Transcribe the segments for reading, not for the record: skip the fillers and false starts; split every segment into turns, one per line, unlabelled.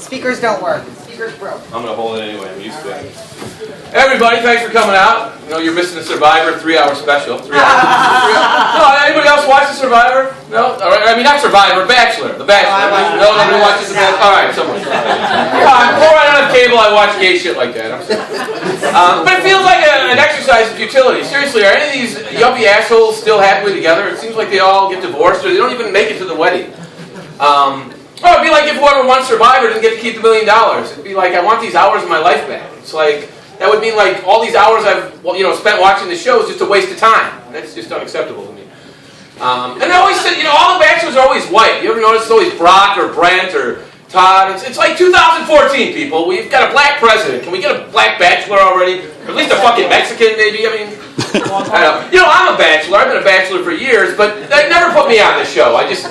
Speakers don't work. Speakers broke.
I'm going to hold it anyway. I'm used to it. Everybody, thanks for coming out. I know you're missing the Survivor 3-hour special. 3 hours. No, anybody else watch the Survivor? No? All right. I mean, not Survivor, Bachelor. The Bachelor. No, nobody watches the Bachelor? All right, someone. Before I don't have cable, I watch gay shit like that. I'm sorry. But it feels like an exercise in futility. Seriously, are any of these yuppie assholes still happily together? It seems like they all get divorced or they don't even make it to the wedding. It'd be like if whoever won Survivor didn't get to keep $1 million. It'd be like, I want these hours of my life back. It's like, that would mean like all these hours I've spent watching the show is just a waste of time. And that's just unacceptable to me. And I always said, all the bachelors are always white. You ever notice it's always Brock or Brent or Todd? It's like 2014, people. We've got a black president. Can we get a black bachelor already? Or at least a fucking Mexican, maybe? I mean, I know. I'm a bachelor. I've been a bachelor for years, but they never put me on the show. I just,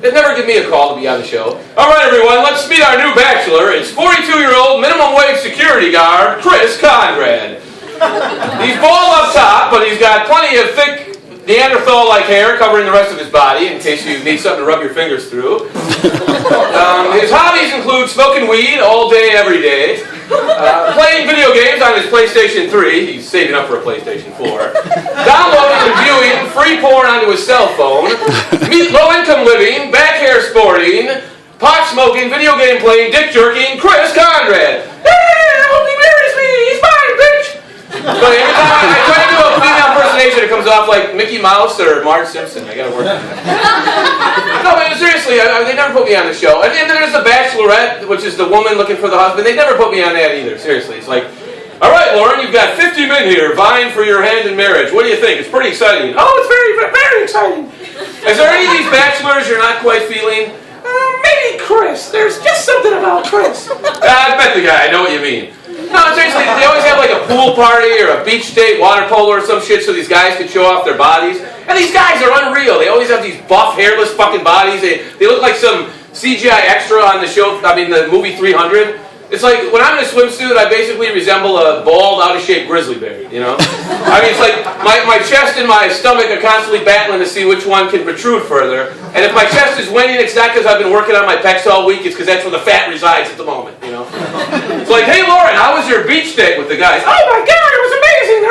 they never give me a call to be on the show. All right, everyone, let's meet our new bachelor. It's 42-year-old minimum wage security guard, Kris Kondrad. He's bald up top, but he's got plenty of thick Neanderthal-like hair covering the rest of his body, in case you need something to rub your fingers through. His hobbies include smoking weed all day, every day, playing video games on his PlayStation 3. He's saving up for a PlayStation 4. Downloading and viewing free porn onto his cell phone. Meet low-income living, back hair sporting, pot smoking, video game playing, dick jerking, Kris Kondrad. Hey, I hope he marries me. He's mine, bitch. But every time I try to do a female impersonation, it comes off like Mickey Mouse or Marge Simpson. I gotta work on that. No, but seriously, they never put me on the show. And then there's the Bachelorette, which is the woman looking for the husband. They never put me on that either. Seriously, it's like, all right, Lauren, you've got 50 men here vying for your hand in marriage. What do you think? It's pretty exciting. Oh, it's very, very exciting. Is there any of these bachelors you're not quite feeling? Maybe Kris. There's just something about Kris. I bet the guy. I know what you mean. No, seriously, they always have like a pool party or a beach date, water polo or some shit so these guys can show off their bodies. And these guys are unreal. They always have these buff, hairless fucking bodies. They look like some CGI extra on the show, the movie 300. It's like, when I'm in a swimsuit, I basically resemble a bald, out-of-shape grizzly bear, I mean, it's like, my chest and my stomach are constantly battling to see which one can protrude further. And if my chest is winning, it's not because I've been working on my pecs all week, it's because that's where the fat resides at the moment, It's like, hey, Lauren, how was your beach date with the guys? Oh my God, it was amazing!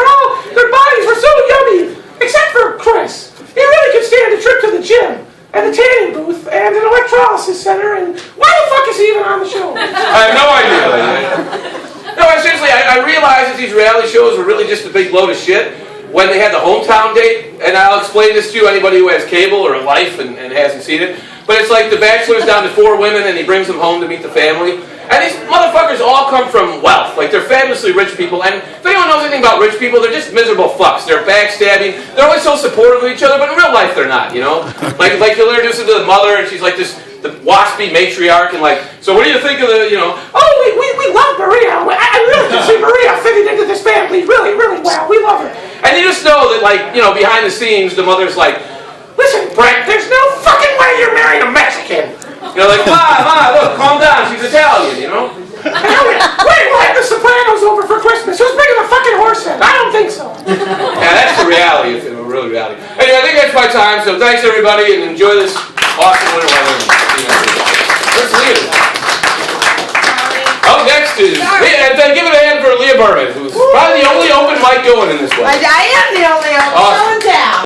Their bodies were so yummy! Except for Kris. He really could stand a trip to the gym. And the tanning booth, and an electrolysis center, and why the fuck is he even on the show? I have no idea. No, seriously, I realized that these reality shows were really just a big load of shit when they had the hometown date, and I'll explain this to anybody who has cable or a life and hasn't seen it, but it's like the Bachelor's down to 4 women and he brings them home to meet the family. And these motherfuckers all come from wealth. Like, they're fabulously rich people. And if anyone knows anything about rich people, they're just miserable fucks. They're backstabbing. They're always so supportive of each other, but in real life, they're not, Like you'll introduce them to the mother, and she's like the waspy matriarch, and like, so what do you think of the, oh, we love Maria. I really can see Maria fitting into this family really, really well. We love her. And you just know that, like, behind the scenes, the mother's like, listen, Brent, there's no fucking way you're marrying a Mexican. Like, Ma, look, calm down, she's Italian, Wait, we'll have the Sopranos over for Christmas. Who's bringing the fucking horse in? I don't think so. Yeah, that's the reality, really reality. Anyway, I think that's my time, so thanks everybody, and enjoy this awesome winter weather. Where's Leah? Oh, next is, give it a hand for Leah Berman, who's probably the only open mic going in this way.
I am the only open.
Awesome.
Down.